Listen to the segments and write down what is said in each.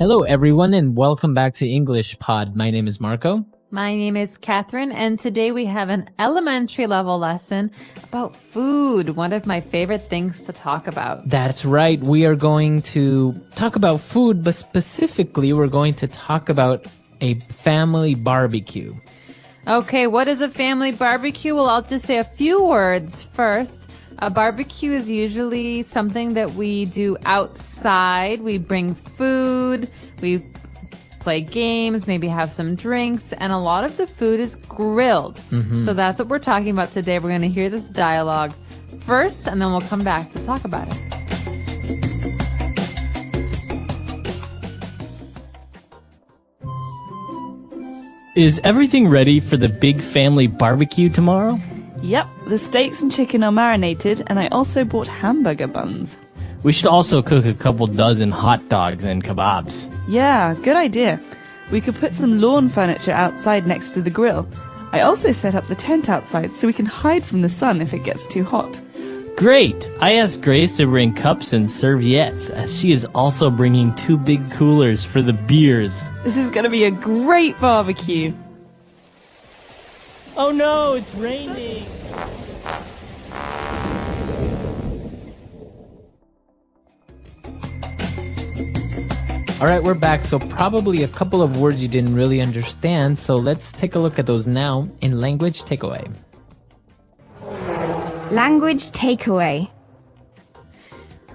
Hello, everyone, and welcome back to English Pod. My name is Marco. My name is Catherine, and today we have an elementary level lesson about food, one of my favorite things to talk about. That's right. We are going to talk about food, but specifically, we're going to talk about a family barbecue. Okay, what is a family barbecue? Well, I'll just say a few words first. A barbecue is usually something that we do outside. We bring food, we play games, maybe have some drinks, and a lot of the food is grilled. So that's what we're talking about today. We're going to hear this dialogue first, and then we'll come back to talk about it. Is everything ready for the big family barbecue tomorrow? Yep, the steaks and chicken are marinated, and I also bought hamburger buns. We should also cook a couple dozen hot dogs and kebabs. Yeah, good idea. We could put some lawn furniture outside next to the grill. I also set up the tent outside so we can hide from the sun if it gets too hot. Great! I asked Grace to bring cups and serviettes, as she is also bringing 2 big coolers for the beers. This is going to be a great barbecue. Oh no, it's raining! All right, we're back. So probably a couple of words you didn't really understand. So let's take a look at those now in language takeaway. Language takeaway.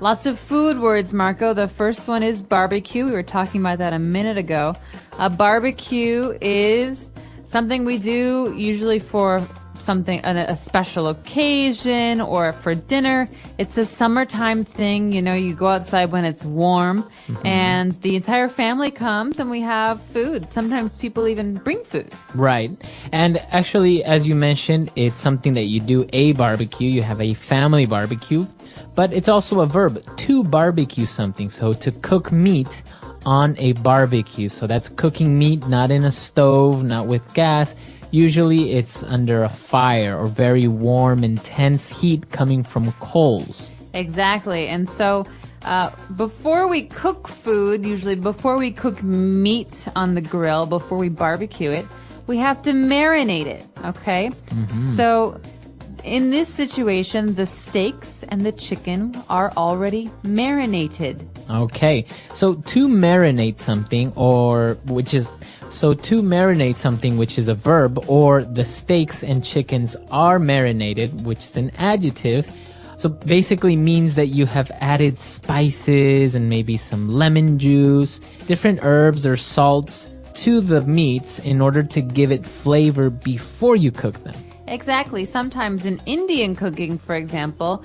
Lots of food words, Marco. The first one is barbecue. We were talking about that a minute ago. A barbecue is something we do usually for a special occasion or for dinner. It's a summertime thing. You know, you go outside when it's warm and the entire family comes and we have food. Sometimes people even bring food. Right. And actually, as you mentioned, it's something that you do a barbecue. You have a family barbecue, but it's also a verb to barbecue something. So to cook meat on a barbecue. So that's cooking meat, not in a stove, not with gas. Usually it's under a fire or very warm, intense heat coming from coals. Exactly. And so before we cook food, usually before we cook meat on the grill, before we barbecue it, we have to marinate it, okay? So in this situation, the steaks and the chicken are already marinated. Okay. So to marinate something which is a verb, or the steaks and chickens are marinated, which is an adjective. So basically means that you have added spices and maybe some lemon juice, different herbs or salts to the meats in order to give it flavor before you cook them. Exactly. Sometimes in Indian cooking, for example,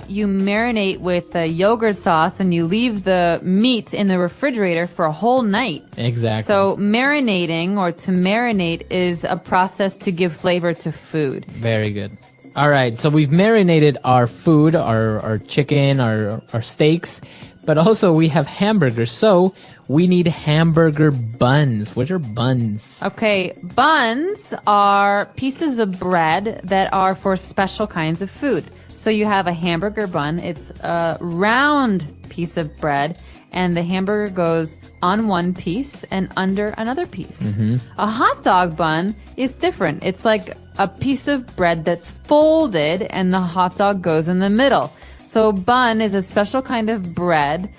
you marinate with yogurt sauce and you leave the meat in the refrigerator for a whole night. Exactly. So marinating or to marinate is a process to give flavor to food. Very good. All right. So we've marinated our food, our chicken, our steaks, but also we have hamburgers. So we need hamburger buns. What are buns? Okay, buns are pieces of bread that are for special kinds of food. So you have a hamburger bun. It's a round piece of bread, and the hamburger goes on one piece and under another piece. A hot dog bun is different. It's like a piece of bread that's folded, and the hot dog goes in the middle. So bun is a special kind of bread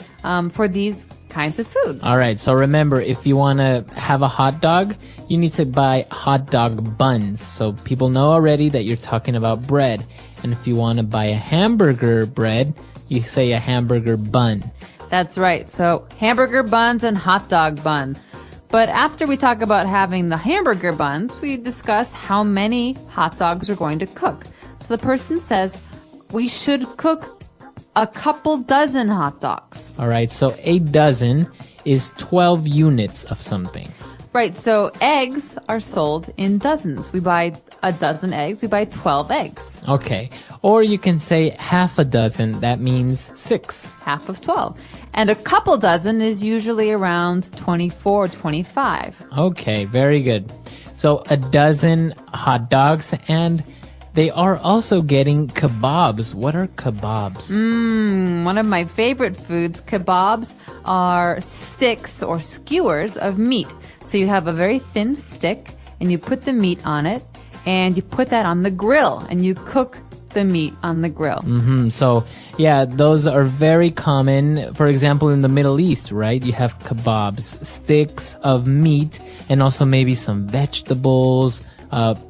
for these kinds of foods. All right. So remember, if you want to have a hot dog, you need to buy hot dog buns. So people know already that you're talking about bread. And if you want to buy a hamburger bread, you say a hamburger bun. That's right. So hamburger buns and hot dog buns. But after we talk about having the hamburger buns, we discuss how many hot dogs we're going to cook. So the person says we should cook a couple dozen hot dogs. All right. So a dozen is 12 units of something. Right. So eggs are sold in dozens. We buy a dozen eggs. We buy 12 eggs. Okay. Or you can say half a dozen. That means 6. Half of 12. And a couple dozen is usually around 24, 25. Okay. Very good. So a dozen hot dogs, and they are also getting kebabs. What are kebabs? One of my favorite foods, kebabs, are sticks or skewers of meat. So you have a very thin stick and you put the meat on it and you put that on the grill and you cook the meat on the grill. So, yeah, those are very common. For example, in the Middle East, right? You have kebabs, sticks of meat, and also maybe some vegetables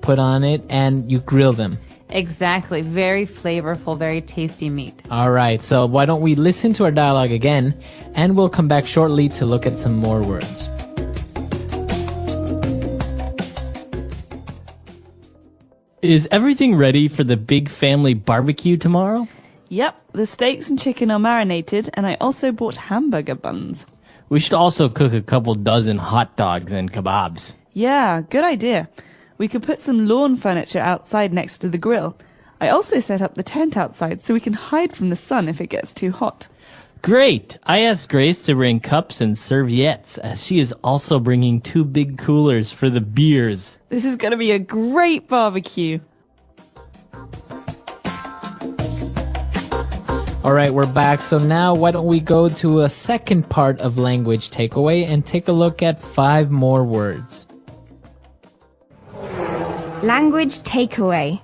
put on it, and you grill them. Exactly. Very flavorful, very tasty meat. All right, so why don't we listen to our dialogue again, and we'll come back shortly to look at some more words. Is everything ready for the big family barbecue tomorrow? Yep, the steaks and chicken are marinated, and I also bought hamburger buns. We should also cook a couple dozen hot dogs and kebabs. Yeah, good idea. We could put some lawn furniture outside next to the grill. I also set up the tent outside so we can hide from the sun if it gets too hot. Great! I asked Grace to bring cups and serviettes, as she is also bringing 2 big coolers for the beers. This is going to be a great barbecue. All right, we're back. So now why don't we go to a second part of language takeaway and take a look at 5 more words. Language takeaway.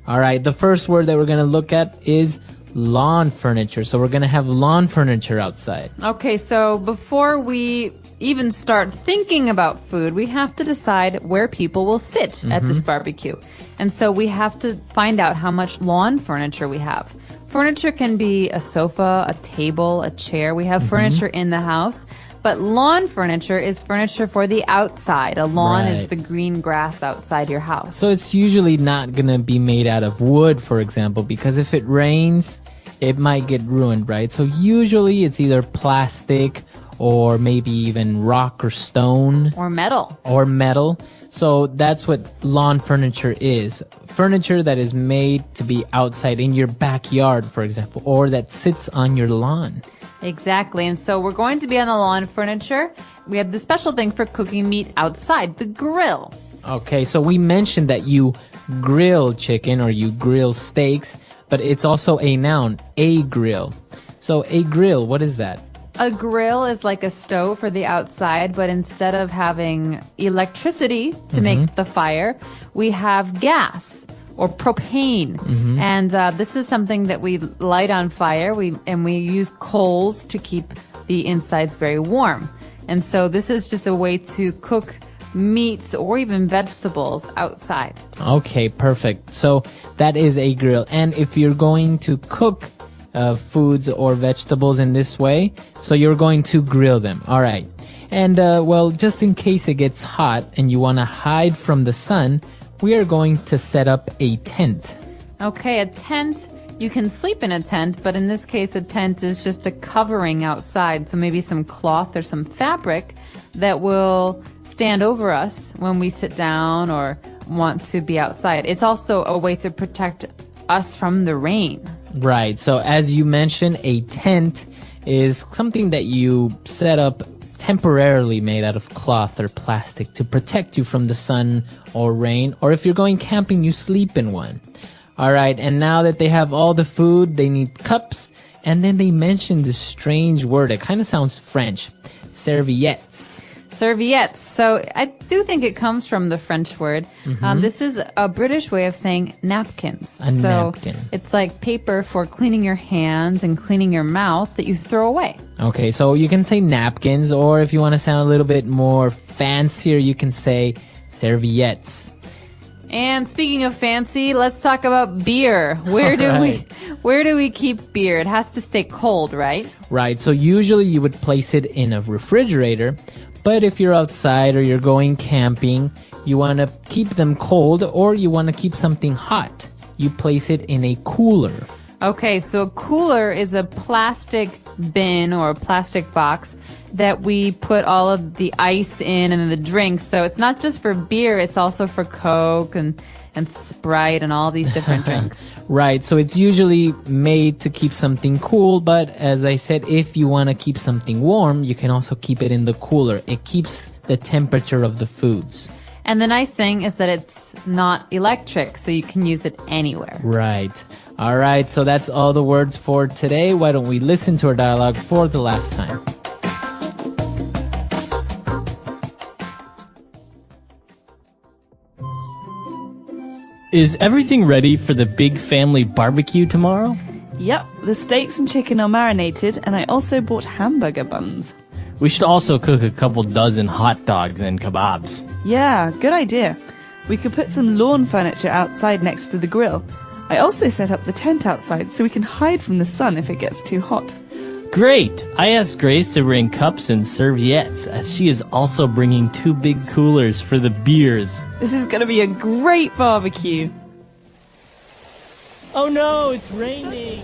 All right, the first word that we're going to look at is lawn furniture. So we're going to have lawn furniture outside. Okay, so before we even start thinking about food, we have to decide where people will sit at this barbecue. And so we have to find out how much lawn furniture we have. Furniture can be a sofa, a table, a chair. We have furniture in the house. But lawn furniture is furniture for the outside. A lawn is Right. the green grass outside your house. So it's usually not going to be made out of wood, for example, because if it rains, it might get ruined, right? So usually it's either plastic or maybe even rock or stone or metal. or metal. So that's what lawn furniture is. Furniture that is made to be outside in your backyard, for example, or that sits on your lawn. Exactly. And so we're going to be on the lawn furniture. We have the special thing for cooking meat outside, the grill. Okay, so we mentioned that you grill chicken or you grill steaks, but it's also a noun, a grill. So a grill, what is that? A grill is like a stove for the outside, but instead of having electricity to make the fire, we have gas or propane. And this is something that we light on fire. We use coals to keep the insides very warm. And so this is just a way to cook meats or even vegetables outside. Okay, perfect. So that is a grill. And if you're going to cook foods or vegetables in this way, so you're going to grill them. All right. And well, just in case it gets hot and you want to hide from the sun, we are going to set up a tent. Okay, a tent. You can sleep in a tent, but in this case, a tent is just a covering outside. So maybe some cloth or some fabric that will stand over us when we sit down or want to be outside. It's also a way to protect us from the rain. Right. So as you mentioned, a tent is something that you set up temporarily made out of cloth or plastic to protect you from the sun or rain. Or if you're going camping, you sleep in one. All right. And now that they have all the food, they need cups. And then they mentioned this strange word. It kind of sounds French. Serviettes. Serviettes. So I do think it comes from the French word. This is a British way of saying napkins. A napkin. It's like paper for cleaning your hands and cleaning your mouth that you throw away. Okay, so you can say napkins, or if you want to sound a little bit more fancier, you can say serviettes. And speaking of fancy, let's talk about beer. Where do we keep beer? It has to stay cold, right? Right, so usually you would place it in a refrigerator, but if you're outside or you're going camping, you want to keep them cold or you want to keep something hot. You place it in a cooler. Okay, so a cooler is a plastic bin or a plastic box that we put all of the ice in and the drinks. So it's not just for beer, it's also for Coke and Sprite and all these different drinks. Right, so it's usually made to keep something cool, but as I said, if you want to keep something warm, you can also keep it in the cooler. It keeps the temperature of the foods. And the nice thing is that it's not electric, so you can use it anywhere. Right. All right, so that's all the words for today. Why don't we listen to our dialogue for the last time? Is everything ready for the big family barbecue tomorrow? Yep, the steaks and chicken are marinated, and I also bought hamburger buns. We should also cook a couple dozen hot dogs and kebabs. Yeah, good idea. We could put some lawn furniture outside next to the grill. I also set up the tent outside so we can hide from the sun if it gets too hot. Great! I asked Grace to bring cups and serviettes, as she is also bringing 2 big coolers for the beers. This is going to be a great barbecue. Oh no, it's raining!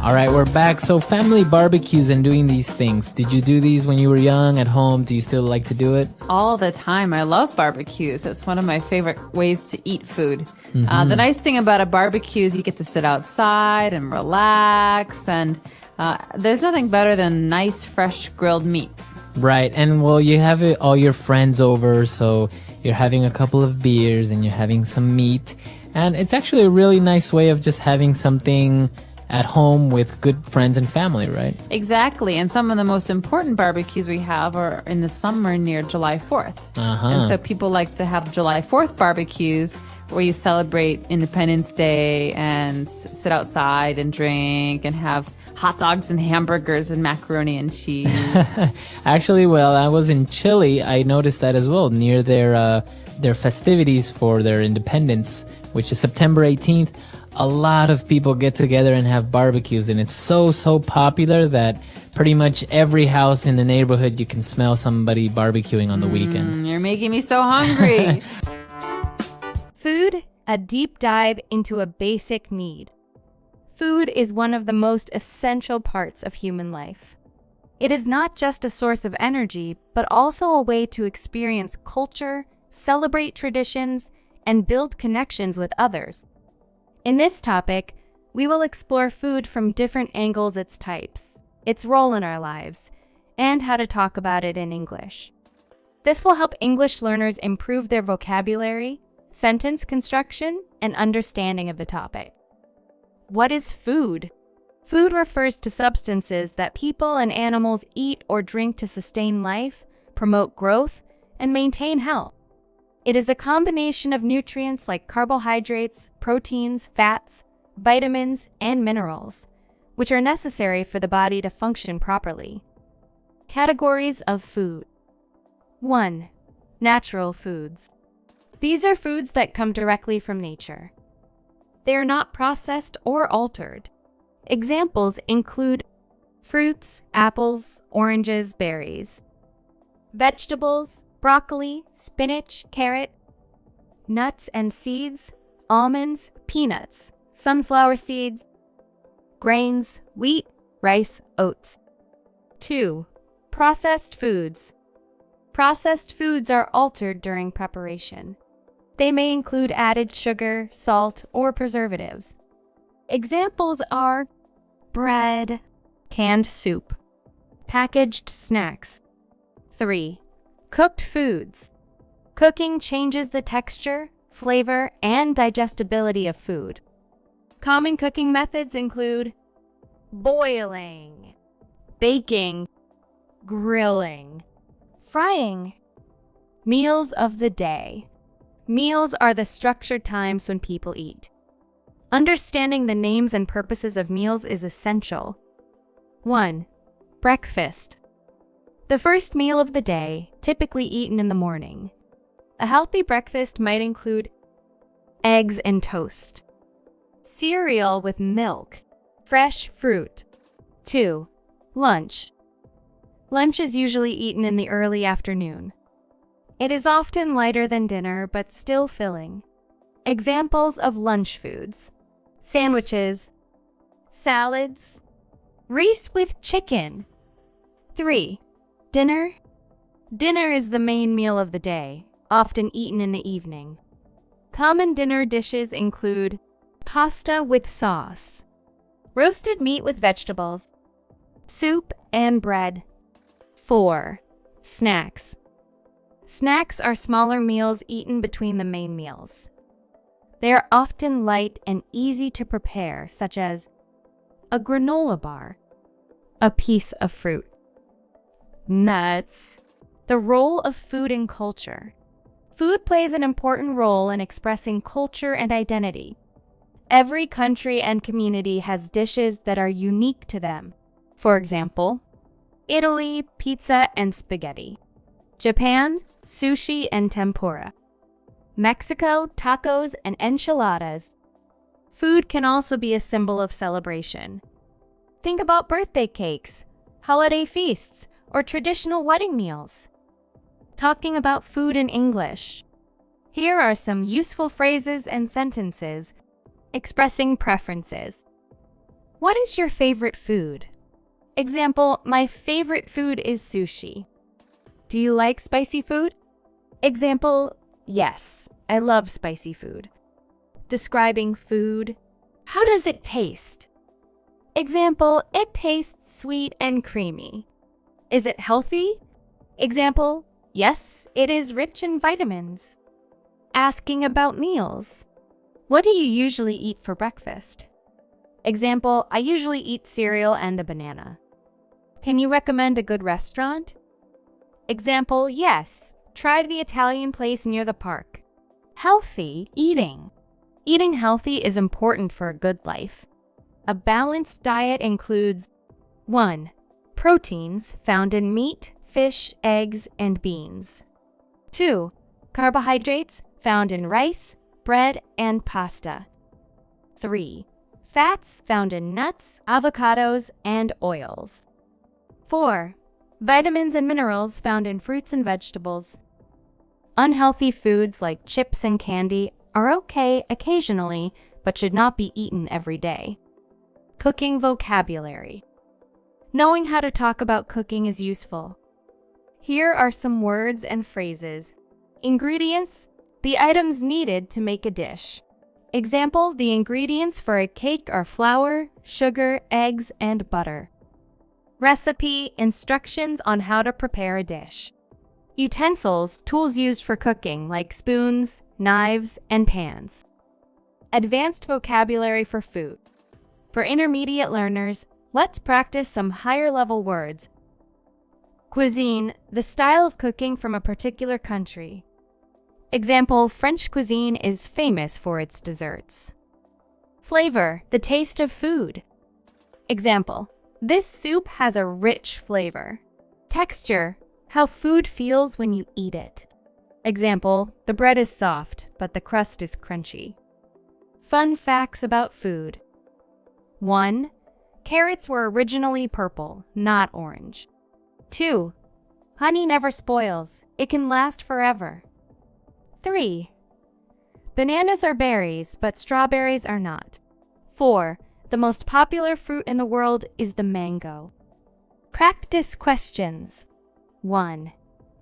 All right, we're back. So family barbecues and doing these things. Did you do these when you were young at home? Do you still like to do it? All the time. I love barbecues. It's one of my favorite ways to eat food. The nice thing about a barbecue is you get to sit outside and relax, and there's nothing better than nice, fresh grilled meat. Right, and well, you have all your friends over, so you're having a couple of beers and you're having some meat, and it's actually a really nice way of just having something at home with good friends and family, right? Exactly, and some of the most important barbecues we have are in the summer near July 4th. And so people like to have July 4th barbecues where you celebrate Independence Day and sit outside and drink and have hot dogs and hamburgers and macaroni and cheese. Actually, while I was in Chile, I noticed that as well. Near their festivities for their independence, which is September 18th, a lot of people get together and have barbecues, and it's so popular that pretty much every house in the neighborhood you can smell somebody barbecuing on the weekend. You're making me so hungry. Food, a deep dive into a basic need. Food is one of the most essential parts of human life. It is not just a source of energy, but also a way to experience culture, celebrate traditions, and build connections with others. In this topic, we will explore food from different angles, its types, its role in our lives, and how to talk about it in English. This will help English learners improve their vocabulary, sentence construction, and understanding of the topic. What is food? Food refers to substances that people and animals eat or drink to sustain life, promote growth, and maintain health. It is a combination of nutrients like carbohydrates, proteins, fats, vitamins, and minerals, which are necessary for the body to function properly. Categories of food. 1. Natural foods. These are foods that come directly from nature. They are not processed or altered. Examples include fruits, apples, oranges, berries. Vegetables, broccoli, spinach, carrot, nuts and seeds, almonds, peanuts, sunflower seeds, grains, wheat, rice, oats. 2. Processed foods. Processed foods are altered during preparation. They may include added sugar, salt, or preservatives. Examples are bread, canned soup, packaged snacks. 3. Cooked foods. Cooking changes the texture, flavor, and digestibility of food. Common cooking methods include boiling, baking, grilling, frying. Meals of the day. Meals are the structured times when people eat. Understanding the names and purposes of meals is essential. 1. Breakfast. The first meal of the day, typically eaten in the morning. A healthy breakfast might include eggs and toast, cereal with milk, fresh fruit. 2. Lunch. Lunch is usually eaten in the early afternoon. It is often lighter than dinner, but still filling. Examples of lunch foods: sandwiches, salads, rice with chicken. 3. Dinner. Dinner is the main meal of the day, often eaten in the evening. Common dinner dishes include pasta with sauce, Roasted meat with vegetables. Soup and bread. 4. Snacks. Snacks are smaller meals eaten between the main meals. They are often light and easy to prepare, such as a granola bar, a piece of fruit. Nuts. The role of food in culture. Food plays an important role in expressing culture and identity. Every country and community has dishes that are unique to them. For example, Italy, pizza and spaghetti. Japan, sushi and tempura. Mexico, tacos and enchiladas. Food can also be a symbol of celebration. Think about birthday cakes, holiday feasts, or traditional wedding meals. Talking about food in English. Here are some useful phrases and sentences expressing preferences. What is your favorite food? Example, my favorite food is sushi. Do you like spicy food? Example, yes, I love spicy food. Describing food. How does it taste? Example, it tastes sweet and creamy. Is it healthy? Example, yes, it is rich in vitamins. Asking about meals. What do you usually eat for breakfast? Example, I usually eat cereal and a banana. Can you recommend a good restaurant? Example, yes, try the Italian place near the park. Healthy eating. Eating healthy is important for a good life. A balanced diet includes 1. Proteins found in meat, fish, eggs, and beans. 2. Carbohydrates found in rice, bread, and pasta. 3. Fats found in nuts, avocados, and oils. 4. Vitamins and minerals found in fruits and vegetables. Unhealthy foods like chips and candy are okay occasionally, but should not be eaten every day. Cooking vocabulary. Knowing how to talk about cooking is useful. Here are some words and phrases. Ingredients, the items needed to make a dish. Example, the ingredients for a cake are flour, sugar, eggs, and butter. Recipe, instructions on how to prepare a dish. Utensils, tools used for cooking like spoons, knives, and pans. Advanced vocabulary for food. For intermediate learners, let's practice some higher-level words. Cuisine, the style of cooking from a particular country. Example, French cuisine is famous for its desserts. Flavor, the taste of food. Example, this soup has a rich flavor. Texture, how food feels when you eat it. Example, the bread is soft, but the crust is crunchy. Fun facts about food. 1. Carrots were originally purple, not orange. 2. Honey never spoils. It can last forever. 3. Bananas are berries, but strawberries are not. 4. The most popular fruit in the world is the mango. Practice questions. 1.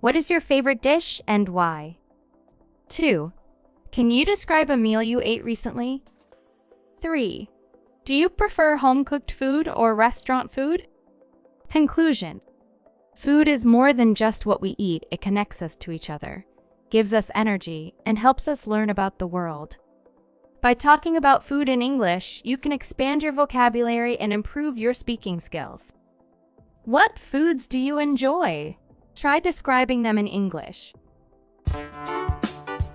What is your favorite dish and why? 2. Can you describe a meal you ate recently? 3. Do you prefer home-cooked food or restaurant food? Conclusion. Food is more than just what we eat. It connects us to each other, gives us energy, and helps us learn about the world. By talking about food in English, you can expand your vocabulary and improve your speaking skills. What foods do you enjoy? Try describing them in English.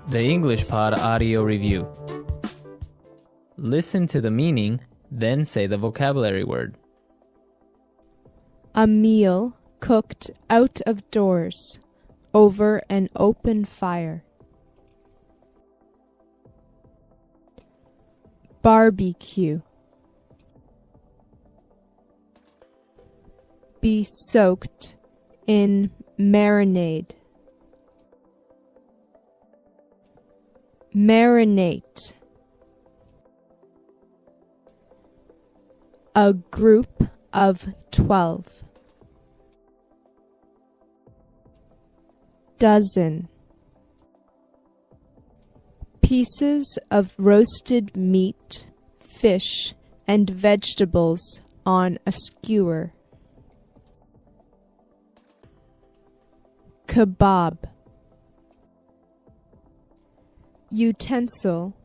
The English Pod Audio Review. Listen to the meaning, then say the vocabulary word. A meal cooked out of doors over an open fire. Barbecue. Be soaked in marinade. Marinate. A group of 12. Dozen. Pieces of roasted meat, fish, and vegetables on a skewer. Kebab. Utensil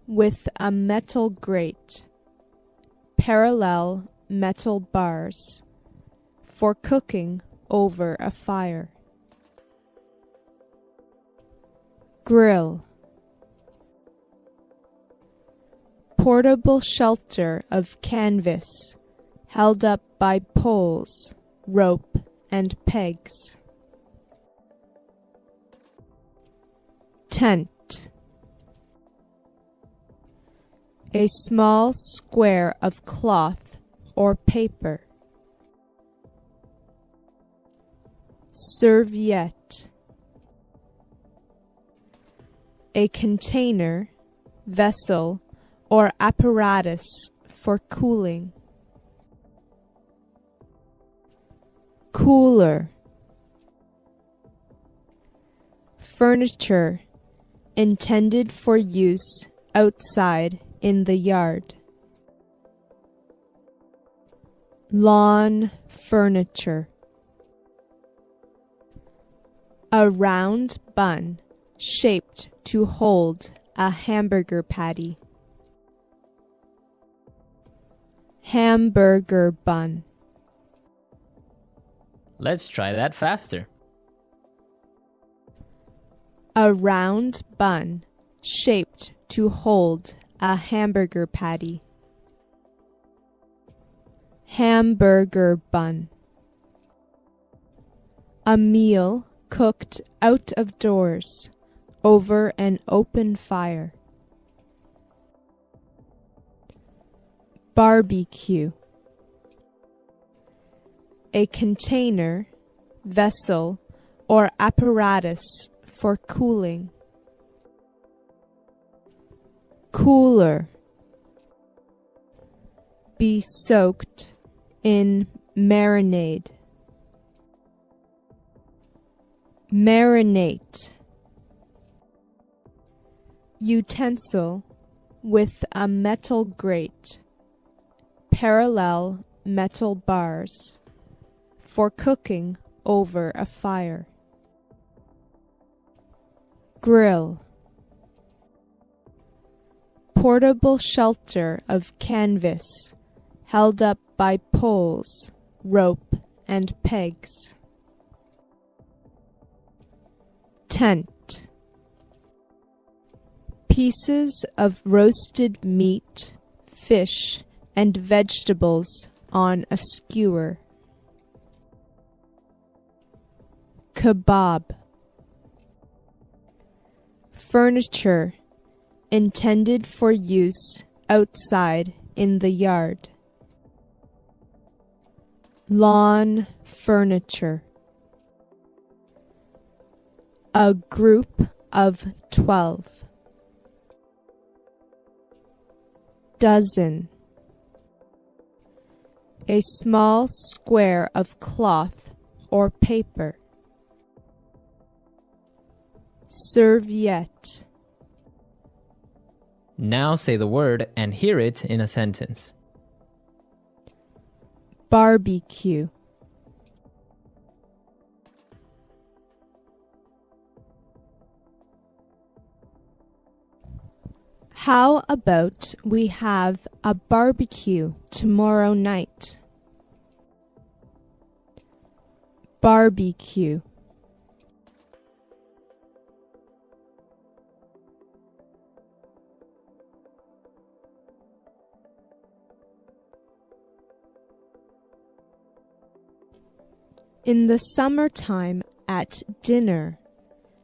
with a metal grate, parallel metal bars, for cooking over a fire. Grill. Portable shelter of canvas held up by poles, rope, and pegs. Tent. A small square of cloth or paper. Serviette. A container, vessel, or apparatus for cooling. Cooler. Furniture intended for use outside in the yard. Lawn furniture. A round bun shaped to hold a hamburger patty. Hamburger bun. Let's try that faster. A round bun shaped to hold a hamburger patty. Hamburger bun. A meal cooked out of doors over an open fire. Barbecue. A container, vessel, or apparatus for cooling. Cooler. Be soaked in marinade. Marinate. Utensil with a metal grate, parallel metal bars, for cooking over a fire. Grill. Portable shelter of canvas held up by poles, rope, and pegs. Tent. Pieces of roasted meat, fish, and vegetables on a skewer. Kebab. Furniture intended for use outside in the yard. Lawn furniture. A group of 12. Dozen. A small square of cloth or paper. Serviette. Now say the word and hear it in a sentence. Barbecue. How about we have a barbecue tomorrow night? Barbecue. In the summertime at dinner,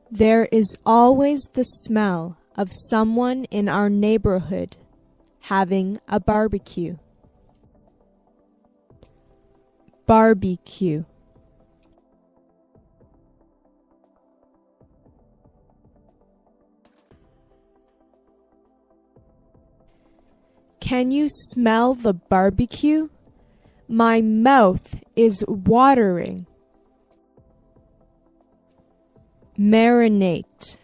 there is always the smell of someone in our neighborhood having a barbecue. Barbecue. Can you smell the barbecue? My mouth is watering. Marinate.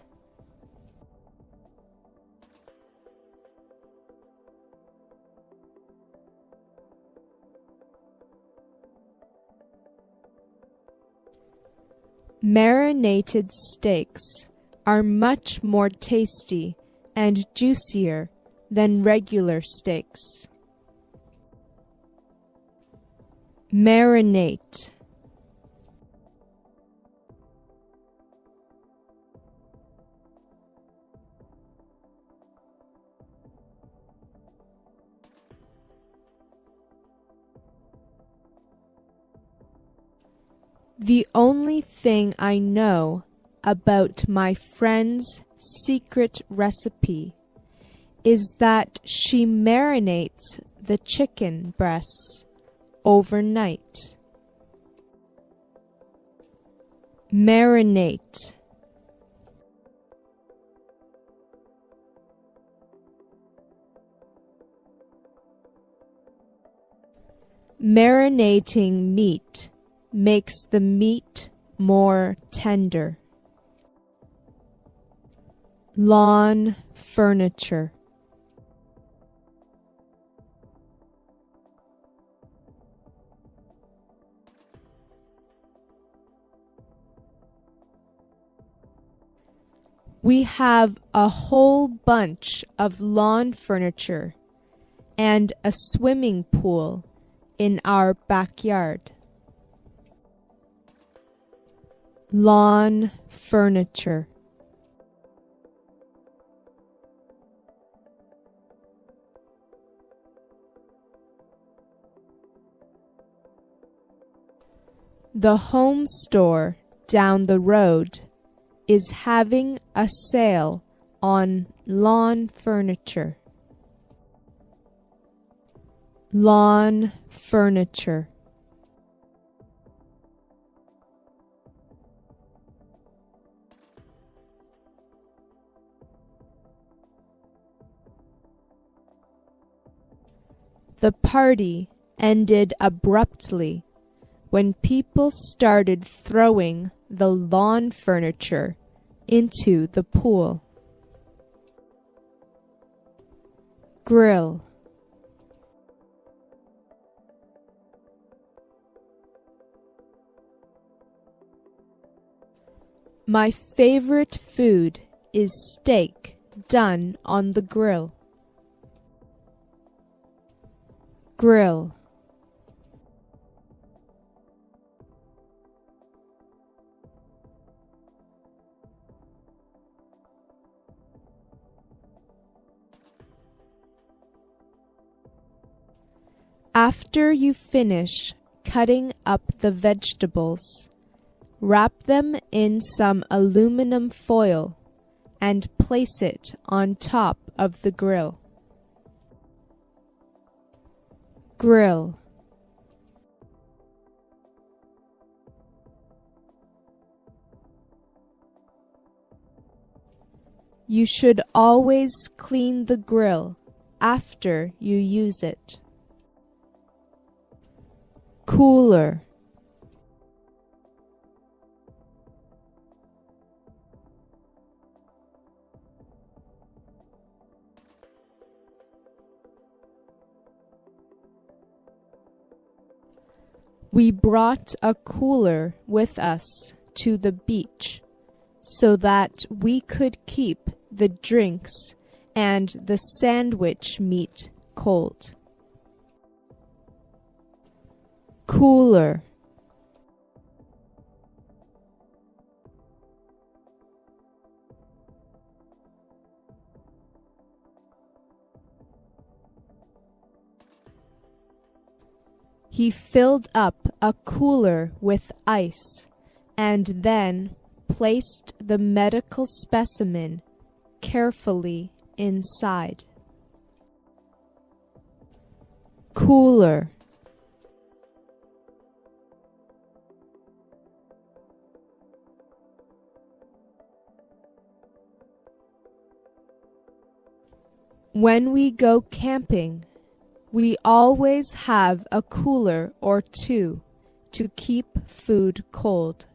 Marinated steaks are much more tasty and juicier than regular steaks. Marinate. The only thing I know about my friend's secret recipe is that she marinates the chicken breasts overnight. Marinate. Marinating meat makes the meat more tender. Lawn furniture. We have a whole bunch of lawn furniture and a swimming pool in our backyard. Lawn furniture. The home store down the road is having a sale on lawn furniture. Lawn furniture. The party ended abruptly when people started throwing the lawn furniture into the pool. Grill. My favorite food is steak done on the grill. Grill. After you finish cutting up the vegetables, wrap them in some aluminum foil and place it on top of the grill. Grill. You should always clean the grill after you use it. Cooler. We brought a cooler with us to the beach so that we could keep the drinks and the sandwich meat cold. Cooler. He filled up a cooler with ice and then placed the medical specimen carefully inside. Cooler. When we go camping, we always have a cooler or two to keep food cold.